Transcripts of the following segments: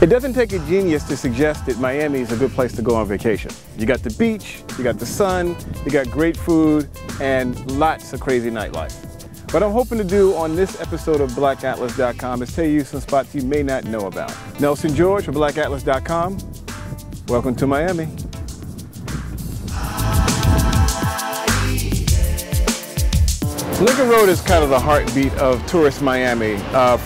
It doesn't take a genius to suggest that Miami is a good place to go on vacation. You got the beach, you got the sun, you got great food, and lots of crazy nightlife. What I'm hoping to do on this episode of BlackAtlas.com is tell you some spots you may not know about. Nelson George for BlackAtlas.com. Welcome to Miami. Lincoln Road is kind of the heartbeat of tourist Miami.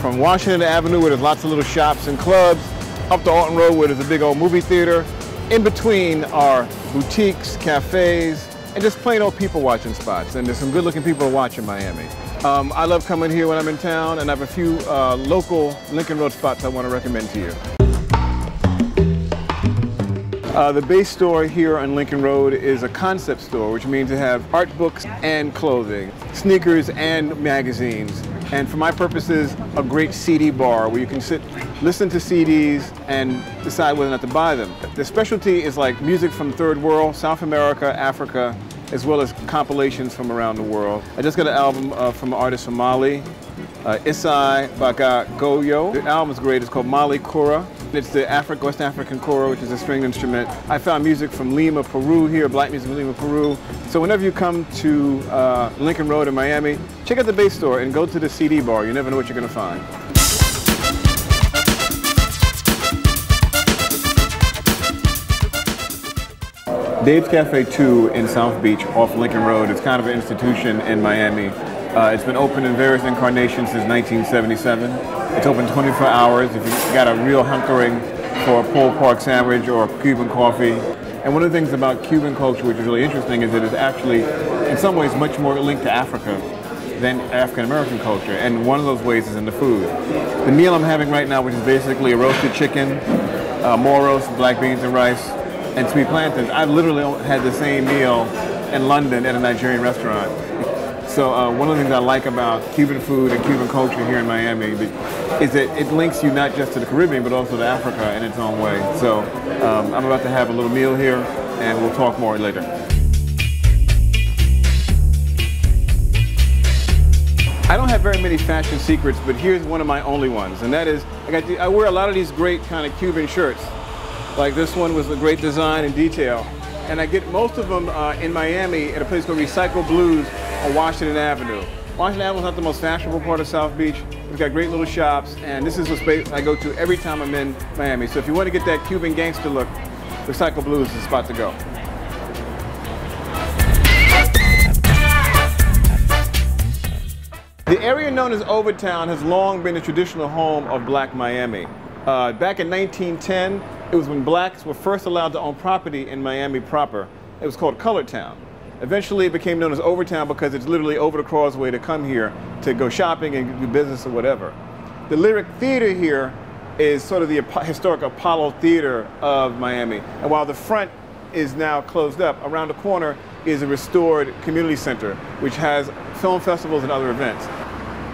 From Washington Avenue, where there's lots of little shops and clubs, up to Alton Road, where there's a big old movie theater. In between are boutiques, cafes, and just plain old people watching spots. And there's some good looking people to watch in Miami. I love coming here when I'm in town, and I have a few local Lincoln Road spots I want to recommend to you. The base store here on Lincoln Road is a concept store, which means to have art books and clothing, sneakers and magazines, and for my purposes, a great CD bar where you can sit, listen to CDs, and decide whether or not to buy them. The specialty is like music from Third World, South America, Africa, as well as compilations from around the world. I just got an album from an artist from Mali, Isai Bagagoyo. The album is great. It's called Mali Kura. It's the West African kora, which is a stringed instrument. I found music from Lima, Peru here, black music from Lima, Peru. So whenever you come to Lincoln Road in Miami, check out the base store and go to the CD bar. You never know what you're going to find. Dave's Cafe 2 in South Beach off Lincoln Road is kind of an institution in Miami. It's been open in various incarnations since 1977. It's open 24 hours if you've got a real hankering for a pulled pork sandwich or Cuban coffee. And one of the things about Cuban culture which is really interesting is that it's actually, in some ways, much more linked to Africa than African-American culture. And one of those ways is in the food. The meal I'm having right now, which is basically a roasted chicken, moros, black beans and rice, and sweet plantains. I've literally had the same meal in London at a Nigerian restaurant. So one of the things I like about Cuban food and Cuban culture here in Miami is that it links you not just to the Caribbean, but also to Africa in its own way. So I'm about to have a little meal here, and we'll talk more later. I don't have very many fashion secrets, but here's one of my only ones, and that is I wear a lot of these great kind of Cuban shirts. Like this one was a great design and detail. And I get most of them in Miami at a place called Recycle Blues on Washington Avenue. Washington Avenue is not the most fashionable part of South Beach. We've got great little shops, and this is the space I go to every time I'm in Miami. So if you want to get that Cuban gangster look, Recycle Blues is the spot to go. The area known as Overtown has long been the traditional home of Black Miami. Back in 1910, it was when blacks were first allowed to own property in Miami proper. It was called Colored Town. Eventually it became known as Overtown because it's literally over the causeway to come here to go shopping and do business or whatever. The Lyric Theater here is sort of the historic Apollo Theater of Miami. And while the front is now closed up, around the corner is a restored community center, which has film festivals and other events.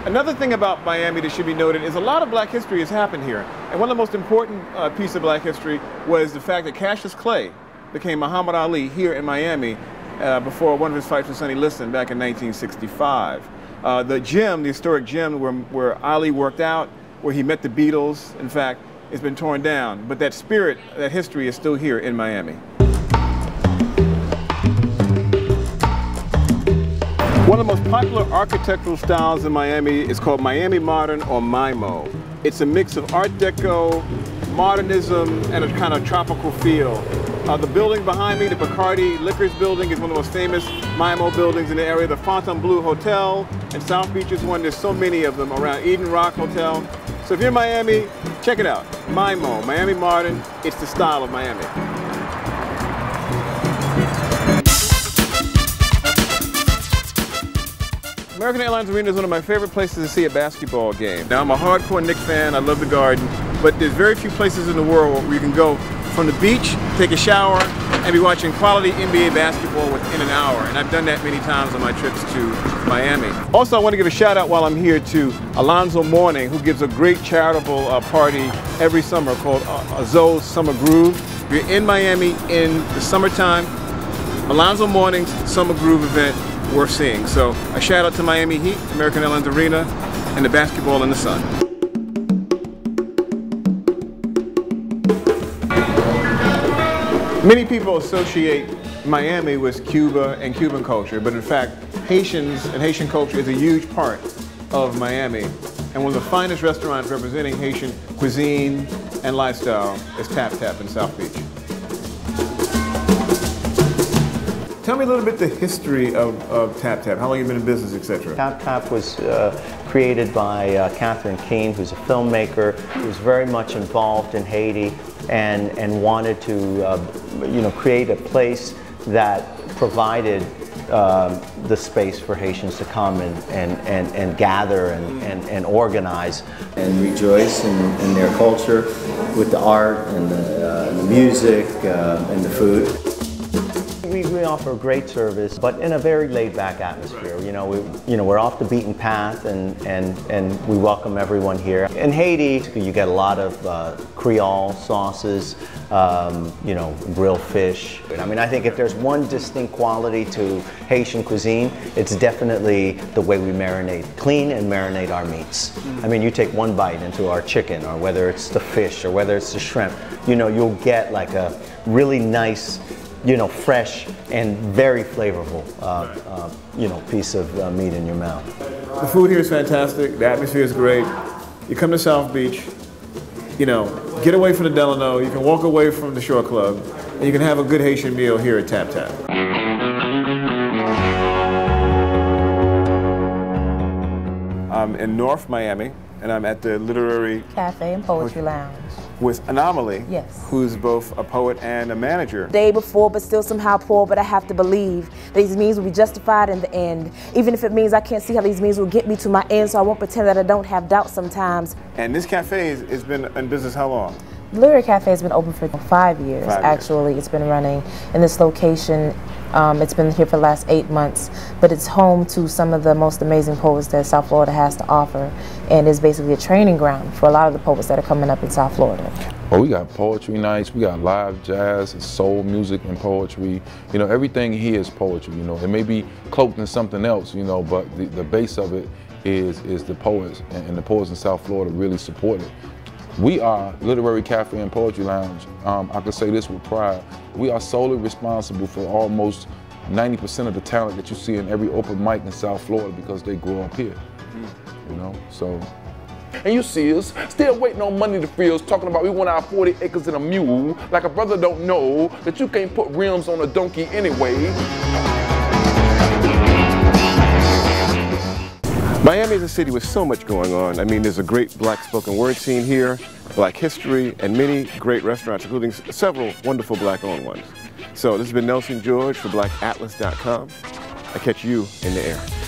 Another thing about Miami that should be noted is a lot of black history has happened here. And one of the most important pieces of black history was the fact that Cassius Clay became Muhammad Ali here in Miami before one of his fights with Sonny Liston back in 1965. The gym, the historic gym where Ali worked out, where he met the Beatles, in fact, has been torn down. But that spirit, that history is still here in Miami. One of the most popular architectural styles in Miami is called Miami Modern or MIMO. It's a mix of Art Deco, modernism, and a kind of tropical feel. The building behind me, the Bacardi Liquors building, is one of the most famous MIMO buildings in the area. The Fontainebleau Hotel in South Beach is one. There's so many of them around. Eden Rock Hotel. So if you're in Miami, check it out. MIMO, Miami Modern. It's the style of Miami. American Airlines Arena is one of my favorite places to see a basketball game. Now, I'm a hardcore Knicks fan, I love the Garden, but there's very few places in the world where you can go from the beach, take a shower, and be watching quality NBA basketball within an hour. And I've done that many times on my trips to Miami. Also, I want to give a shout out while I'm here to Alonzo Mourning, who gives a great charitable party every summer called Zoe's Summer Groove. If you're in Miami in the summertime, Alonzo Mourning's Summer Groove event worth seeing. So a shout out to Miami Heat, American Airlines Arena, and the basketball in the sun. Many people associate Miami with Cuba and Cuban culture, but in fact, Haitians and Haitian culture is a huge part of Miami. And one of the finest restaurants representing Haitian cuisine and lifestyle is Tap Tap in South Beach. Tell me a little bit the history of Tap Tap, how long you've been in business, etc. Tap Tap was created by Catherine Keene, who's a filmmaker, who's very much involved in Haiti and wanted to create a place that provided the space for Haitians to come and gather and organize. And rejoice in their culture with the art and the music and the food. We offer great service, but in a very laid-back atmosphere. We're off the beaten path, and we welcome everyone here. In Haiti, you get a lot of Creole sauces, grilled fish. I mean, I think if there's one distinct quality to Haitian cuisine, it's definitely the way we clean and marinate our meats. I mean, you take one bite into our chicken, or whether it's the fish, or whether it's the shrimp, you'll get like a really nice, fresh and very flavorful, piece of meat in your mouth. The food here is fantastic. The atmosphere is great. You come to South Beach, get away from the Delano. You can walk away from the Shore Club, and you can have a good Haitian meal here at Tap Tap. I'm in North Miami, and I'm at the Literary Cafe and Poetry Lounge with Anomaly, yes, who's both a poet and a manager. Day before, but still somehow poor, but I have to believe these means will be justified in the end. Even if it means I can't see how these means will get me to my end, so I won't pretend that I don't have doubts sometimes. And this cafe has been in business how long? The Literary Cafe has been open for 5 years, actually. It's been running in this location. It's been here for the last 8 months, but it's home to some of the most amazing poets that South Florida has to offer, and is basically a training ground for a lot of the poets that are coming up in South Florida. Well, we got poetry nights, we got live jazz, soul music and poetry. Everything here is poetry, It may be cloaked in something else, but the base of it is the poets, and the poets in South Florida really support it. We are Literary Cafe and Poetry Lounge. I can say this with pride. We are solely responsible for almost 90% of the talent that you see in every open mic in South Florida because they grew up here, so. And you see us still waiting on money to free us, talking about we want our 40 acres and a mule, like a brother don't know that you can't put rims on a donkey anyway. Miami is a city with so much going on. I mean, there's a great black spoken word scene here, black history, and many great restaurants, including several wonderful black-owned ones. So this has been Nelson George for BlackAtlas.com. I catch you in the air.